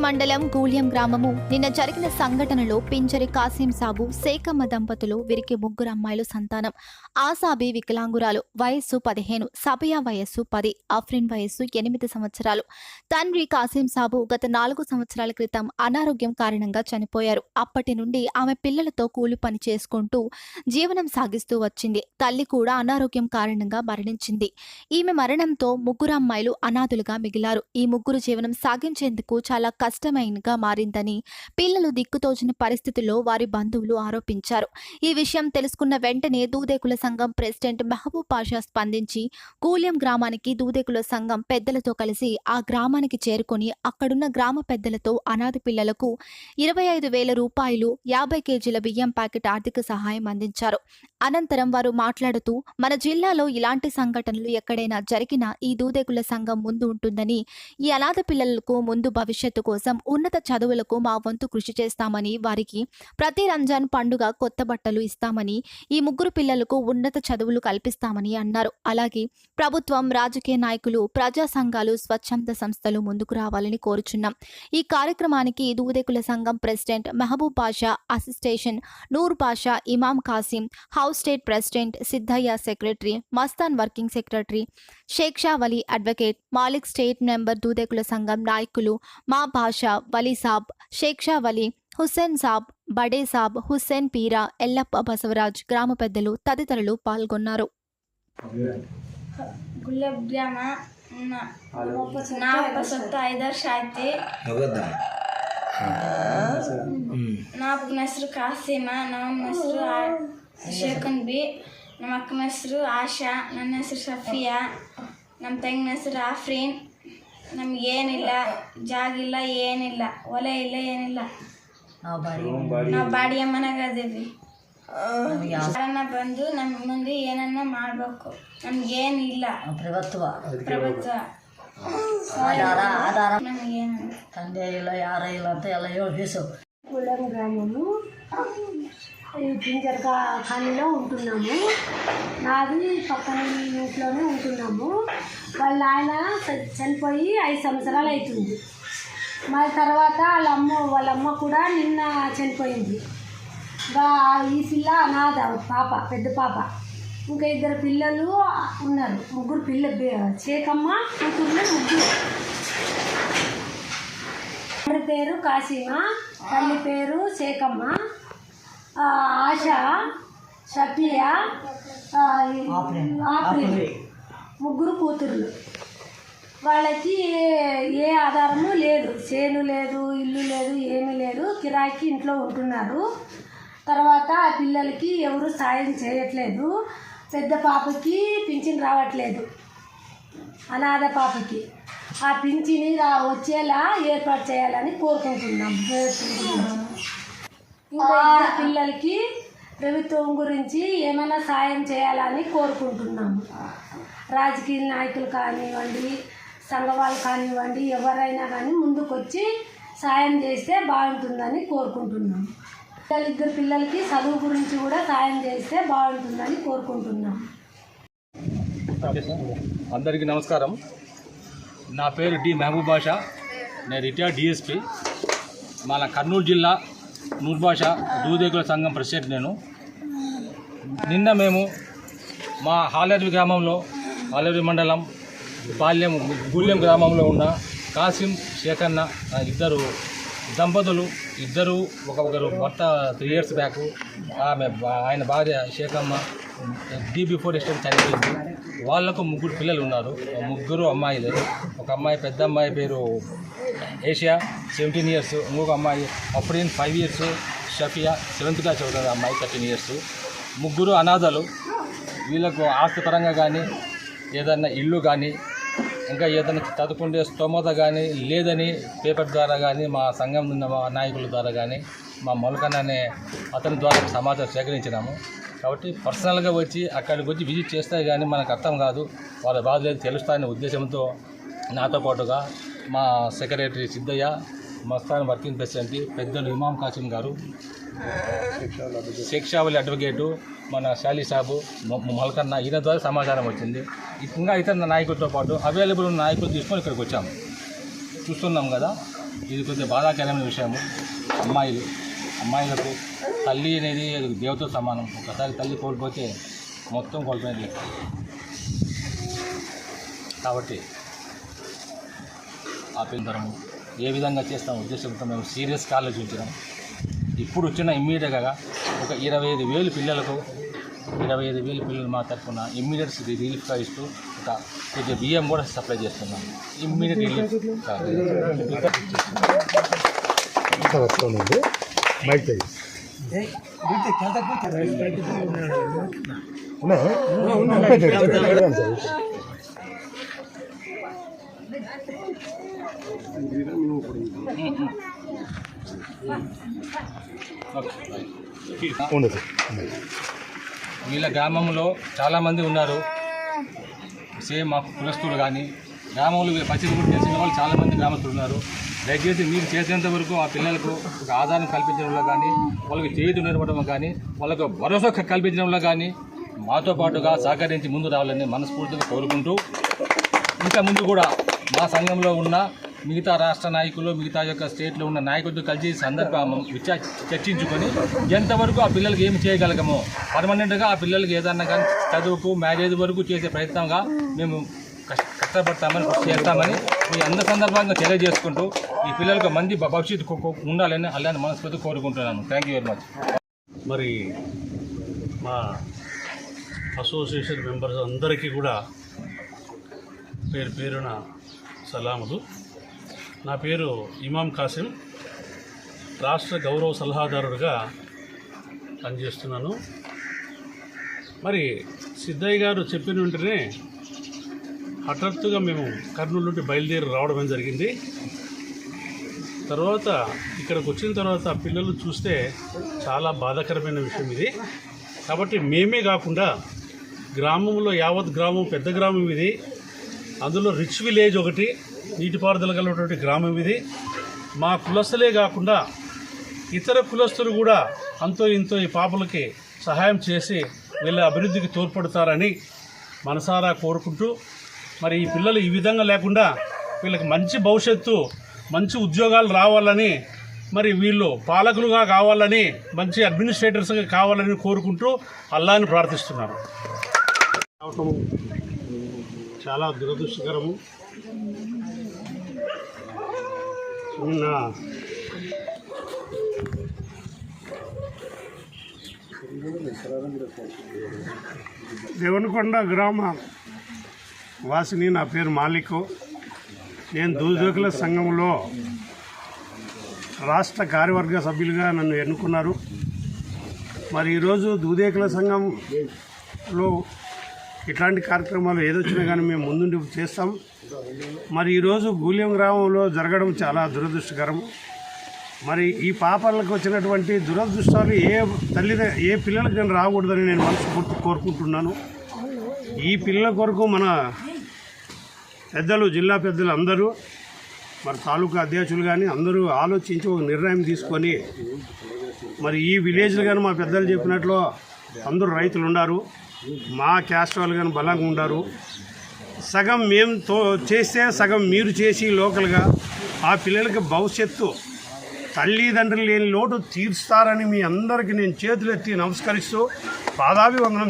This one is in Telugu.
మండలం గూళ్యం గ్రామము నిన్న జరిగిన సంఘటనలో పింజరి కాసిం సాబు శేఖమ్మ దంపతులు వీరికి ముగ్గురు అమ్మాయిలు సంతానం. ఆసాబి వికలాంగురాలు, వయస్సు 15, సబియా వయస్సు 10, అఫ్రిన్ వయస్సు 8 సంవత్సరాలు. తండ్రి కాసిం సాబు గత 4 సంవత్సరాల క్రితం అనారోగ్యం కారణంగా చనిపోయారు. అప్పటి నుండి ఆమె పిల్లలతో కూలి పని చేసుకుంటూ జీవనం సాగిస్తూ వచ్చింది. తల్లి కూడా అనారోగ్యం కారణంగా మరణించింది. ఈమె మరణంతో ముగ్గురు అమ్మాయిలు అనాథులుగా మిగిలారు. ఈ ముగ్గురు జీవనం సాగించేందుకు చాలా కష్టమైనగా మారిందని పిల్లలు దిక్కుతోచిన పరిస్థితుల్లో వారి బంధువులు ఆరోపించారు. ఈ విషయం తెలుసుకున్న వెంటనే దూదేకుల సంఘం ప్రెసిడెంట్ మెహబూబ్ పాషా స్పందించి గూళ్యం గ్రామానికి దూదేకుల సంఘం పెద్దలతో కలిసి ఆ గ్రామానికి చేరుకొని అక్కడున్న గ్రామ పెద్దలతో అనాథ పిల్లలకు 25,000 రూపాయలు, 50 కేజీల బియ్యం ప్యాకెట్ ఆర్థిక సహాయం అందించారు. అనంతరం వారు మాట్లాడుతూ, మన జిల్లాలో ఇలాంటి సంఘటనలు ఎక్కడైనా జరిగినా ఈ దూదేకుల సంఘం ముందు ఉంటుందని, ఈ అనాథ పిల్లలకు ముందు భవిష్యత్తు కోసం ఉన్నత చదువులకు మా వంతు కృషి చేస్తామని, వారికి ప్రతి రంజాన్ పండుగ కొత్త బట్టలు ఇస్తామని, ఈ ముగ్గురు పిల్లలకు ఉన్నత చదువులు కల్పిస్తామని అన్నారు. అలాగే ప్రభుత్వం, రాజకీయ నాయకులు, ప్రజా సంఘాలు, స్వచ్ఛంద సంస్థలు ముందుకు రావాలని కోరుచున్నాం. ఈ కార్యక్రమానికి దూదేకుల సంఘం ప్రెసిడెంట్ మెహబూబ్ పాషా, అసిస్టేషన్ నూర్ పాషా, ఇమాం కాసిం, హౌస్ state president Siddaiah, secretary Mastan, working secretary Shaik Sha Vali, advocate Malik, state member Dudekula Sangham నాయకులు మా భాషా, వలీ సాబ్, షేక్ షా వలీ, హుస్సేన్ సాబ్, బడే సాబ్, హుస్సేన్ పీరా, ఎల్లప్ప బసవరాజ్, గ్రామ పెద్దలు తదితరులు పాల్గొన్నారు. నా ಹೆಸರು ಕಾಸಿಮ, ನಮ್ಮ ಹೆಸರು ಶೇಖನ್ ಬಿ, ನಮ್ಮ ಅಕ್ಕನ ಹೆಸರು ಆಶಾ, ನನ್ನ ಹೆಸರು ಸಫಿಯಾ, ನಮ್ಮ ತಂಗಿನ ಹೆಸರು ಆಫ್ರೀನ್. ನಮಗೇನಿಲ್ಲ, ಜಾಗಿಲ್ಲ, ಏನಿಲ್ಲ, ಹೊಲ ಇಲ್ಲ, ಏನಿಲ್ಲ. ನಾವು ಬಾಡಿಗೆ ಮನೆಗೆ ಅದೇವಿ. ಯಾರನ್ನ ಬಂದು ನಮ್ಮ ಮುಂದೆ ಏನನ್ನ ಮಾಡಬೇಕು. ನಮಗೇನಿಲ್ಲ, ಪ್ರಭುತ್ವ ನಮಗೇನು ತಂದೆ ಇಲ್ಲ, ಯಾರೇ ಇಲ್ಲ ಅಂತ ಎಲ್ಲ ಹೇಳಿ. గూళ్యం గ్రామము ఈ పింజర్ ఖాళీలో ఉంటున్నాము. నాది పక్కన ఇంట్లోనే ఉంటున్నాము. వాళ్ళ ఆయన చనిపోయి 5 సంవత్సరాలు అవుతుంది. మరి తర్వాత వాళ్ళ అమ్మ కూడా నిన్న చనిపోయింది. ఈ పిల్ల అనాథ పాప, పెద్ద పాప. ఇంకా 2 పిల్లలు ఉన్నారు. ముగ్గురు శేఖమ్మ కూతుర్లు ముగ్గురు. తండ్రి పేరు కాసిమ, తల్లి పేరు శేఖమ్మ, ఆశా, షఫియా, ఆఫ్రీన్, ముగ్గురు కూతుర్లు. వాళ్ళకి ఏ ఆధారము లేదు, చేను లేదు, ఇల్లు లేదు, ఏమీ లేదు. కిరాయికి ఇంట్లో ఉంటున్నారు. తర్వాత ఆ పిల్లలకి ఎవరు సాయం చేయట్లేదు. పెద్ద పాపకి పింఛన్ రావట్లేదు, అనాథ పాపకి. ఆ పింఛని వచ్చేలా ఏర్పాటు చేయాలని కోరుకుంటున్నాం. ఇంకా పిల్లలకి ప్రభుత్వం గురించి ఏమైనా సాయం చేయాలని కోరుకుంటున్నాము. రాజకీయ నాయకులు కానివ్వండి, సంఘ వాళ్ళు కానివ్వండి, ఎవరైనా కానీ ముందుకు వచ్చి సాయం చేస్తే బాగుంటుందని కోరుకుంటున్నాము. 2 పిల్లలకి చదువు గురించి కూడా సాయం చేస్తే బాగుంటుందని కోరుకుంటున్నాం. అందరికీ నమస్కారం. నా పేరు డి మెహబూబ్ బాషా, నేను రిటైర్డ్ డిఎస్పీ. మన కర్నూలు జిల్లా నూర్ బాషా దూదేకుల సంఘం ప్రెసిడెంట్ నేను. నిన్న మేము మా హాలేరు గ్రామంలో, హాలేరు మండలం గూళ్యం గ్రామంలో ఉన్న కాసిం, శేఖన్న ఇద్దరు దంపతులు, ఒకరు భర్త 3 years బ్యాక్, ఆయన భార్య శేఖమ్మ బిఫోర్ ఎస్టేట్ చనిపోయింది. వాళ్ళకు 3 పిల్లలు ఉన్నారు. 3 అమ్మాయిలే. ఒక అమ్మాయి, పెద్ద అమ్మాయి పేరు ఏషియా 17 years, ఇంకొక అమ్మాయి Afreen 5 years, Shafia 7th class చదువుతుంది అమ్మాయి 13 years. 3 అనాథలు. వీళ్ళకు ఆస్తిపరంగా కానీ, ఏదన్నా ఇల్లు కానీ, ఇంకా ఏదైనా చదువుకుంటే స్తోమత కానీ లేదని పేపర్ ద్వారా కానీ, మా సంఘం ఉన్న మా నాయకుల ద్వారా కానీ, మా మొలకన్న అనే అతని ద్వారా సమాచారం సేకరించినాము. కాబట్టి పర్సనల్గా వచ్చి అక్కడికి వచ్చి విజిట్ చేస్తే కానీ మనకు అర్థం కాదు, వాళ్ళ బాధ లేదు తెలుస్తాయనే ఉద్దేశంతో నాతో పాటుగా మా secretary Siddaiah, Mastan, working president పెద్దలు ఇమాం కాసిం గారు, షేక్ షా వలీ అడ్వకేటు, మన శాలీ సాబు, మల్కన్న, ఈయన ద్వారా సమాచారం వచ్చింది. ఇంకా ఇతర నాయకులతో పాటు అవైలబుల్ ఉన్న నాయకులు తీసుకొని ఇక్కడికి వచ్చాము. చూస్తున్నాం కదా, ఇది కొద్దిగా బాధాకరమైన విషయము. అమ్మాయిలకు తల్లి అనేది దేవతో సమానం. ఒకసారి తల్లి కోల్పోతే మొత్తం కోల్పోయింది. కాబట్టి ఆ పిల్లరము ఏ విధంగా చేస్తాం ఉద్దేశంతో మేము సీరియస్గా ఆలోచించినాం. ఇప్పుడు వచ్చిన ఇమ్మీడియట్గా ఒక 25,000 పిల్లలకు 25,000 పిల్లలు మా తరఫున ఇమ్మీడియట్ రిలీఫ్గా ఇస్తూ ఒక కొద్దిగా బియ్యం కూడా సప్లై చేస్తున్నాం. ఇమ్మీడియట్ రిలీఫ్ వీళ్ళ గ్రామంలో చాలామంది ఉన్నారు. సేమ్ మా కులస్తులు కానీ గ్రామంలో పరిస్థితి కూడా తెలిసిన వాళ్ళు చాలామంది గ్రామస్తులు ఉన్నారు. దయచేసి మీరు చేసేంత వరకు ఆ పిల్లలకు ఒక ఆధారం కల్పించడంలో కానీ, వాళ్ళకి చేతి నిలబడడం కానీ, వాళ్ళకు భరోసా కల్పించడంలో కానీ మాతో పాటుగా సహకరించి ముందు రావాలని మనస్ఫూర్తిగా కోరుకుంటూ, ఇంకా ముందు కూడా మా సంఘంలో ఉన్న మిగతా రాష్ట్ర నాయకులు, మిగతా యొక్క స్టేట్లో ఉన్న నాయకులతో కలిసి సందర్భం చర్చించుకొని ఎంతవరకు ఆ పిల్లలకి ఏమి చేయగలగమో పర్మనెంట్గా ఆ పిల్లలకి ఏదన్నా కానీ చదువుకు మ్యారేజ్ వరకు చేసే ప్రయత్నంగా మేము కష్టపడతామని చేస్తామని మీ అందరి సందర్భంగా తెలియజేసుకుంటూ ఈ పిల్లలకు మంచి భవిష్యత్తు ఉండాలని అలానే మనస్ఫూర్తి కోరుకుంటున్నాను. Thank you very much. మరి మా అసోసియేషన్ మెంబర్స్ అందరికీ కూడా పేరు పేరున సలాములు. నా పేరు ఇమాం కాసిం, రాష్ట్ర గౌరవ సలహాదారుడిగా పనిచేస్తున్నాను. మరి సిద్ధయ్య గారు చెప్పిన వెంటనే హఠాత్తుగా మేము కర్నూలు నుండి బయలుదేరి రావడం జరిగింది. తర్వాత ఇక్కడికి వచ్చిన తర్వాత పిల్లలు చూస్తే చాలా బాధాకరమైన విషయం ఇది. కాబట్టి మేమే కాకుండా గ్రామంలో యావత్ గ్రామం పెద్ద గ్రామం ఇది. అందులో రిచ్ విలేజ్ ఒకటి, నీటిపారుదల కలిగినటువంటి గ్రామం ఇది. మా కులస్తులే కాకుండా ఇతర కులస్తులు కూడా అంతో ఇంతో ఈ పాపలకి సహాయం చేసి వీళ్ళ అభివృద్ధికి తోడ్పడతారని మనసారా కోరుకుంటూ, మరి ఈ పిల్లలు ఈ విధంగా లేకుండా వీళ్ళకి మంచి భవిష్యత్తు, మంచి ఉద్యోగాలు రావాలని, మరి వీళ్ళు పాలకులుగా కావాలని, మంచి అడ్మినిస్ట్రేటర్స్గా కావాలని కోరుకుంటూ అల్లాహ్ని ప్రార్థిస్తున్నాను. చాలా దురదృష్టకరము. నిన్న దేవనకొండ గ్రామ వాసిని, నా పేరు మాలిక్. నేను దూదేకుల సంఘంలో రాష్ట్ర కార్యవర్గ సభ్యులుగా నన్ను ఎన్నుకున్నారు. మరి ఈరోజు దూదేకుల సంఘంలో ఇట్లాంటి కార్యక్రమాలు ఏదొచ్చినా కానీ మేము ముందుండి చేస్తాం. మరి ఈరోజు గూల్యం గ్రామంలో జరగడం చాలా దురదృష్టకరం. మరి ఈ పాపలకు వచ్చినటువంటి దురదృష్టాలు ఏ పిల్లలకి నేను రాకూడదని నేను మనస్ఫూర్తి కోరుకుంటున్నాను. ఈ పిల్లల కొరకు మన పెద్దలు, జిల్లా పెద్దలు అందరూ, మరి తాలూకా అధ్యక్షులు కానీ అందరూ ఆలోచించి ఒక నిర్ణయం తీసుకొని, మరి ఈ విలేజ్లు కానీ మా పెద్దలు చెప్పినట్లు అందరూ రైతులు ఉన్నారు, మా క్యాస్ట్ వాళ్ళు కానీ బలంగా ఉన్నారు. సగం మేము చేస్తే సగం మీరు చేసి లోకల్గా ఆ పిల్లలకి భవిష్యత్తు, తల్లిదండ్రులు లేని లోటు తీరుస్తారని మీ అందరికీ నేను చేతులెత్తి నమస్కరిస్తూ పాదాభివందనం